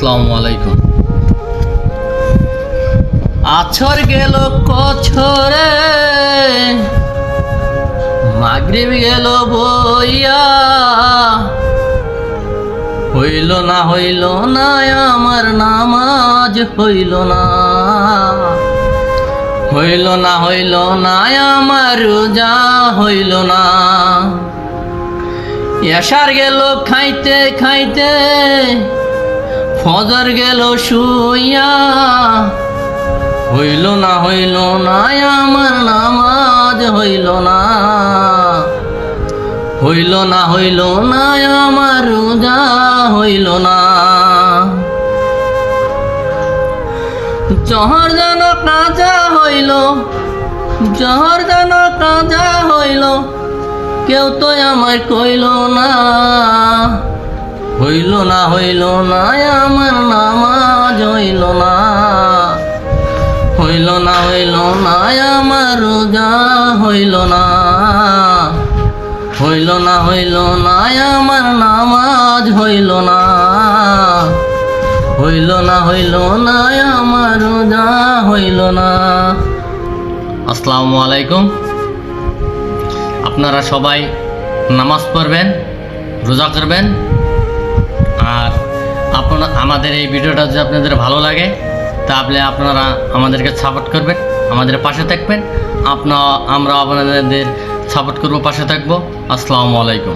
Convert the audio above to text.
আসসালামু আলাইকুম। আছর গেল কছরে, মাগরিব গেল বইয়া, হইল না আমার নামাজ, হইল না আমার রোজা, হইল না। এশার গেল খাইতে খাইতে, ফজর গেল শুইয়া, হইল না আমার নামাজ, হইল না আমার রোজা, হইল না। জহর যেন কাজা হইল, কেউ তো আমায় কইল না, হইল না আমার নামাজ, হইল না আমার রোজা, হইল না আমার নামাজ, হইল না আমার রোজা, হইল না। আসসালামু আলাইকুম। আপনারা সবাই নামাজ পড়বেন, রোজা করবেন, আর আমাদের এই ভিডিওটা যদি আপনাদের ভালো লাগে তাহলে আপনারা আমাদেরকে সাপোর্ট করবেন, আমাদের পাশে থাকবেন। আমরা আপনাদের সাপোর্ট করব, পাশে থাকবো। আসসালামু আলাইকুম।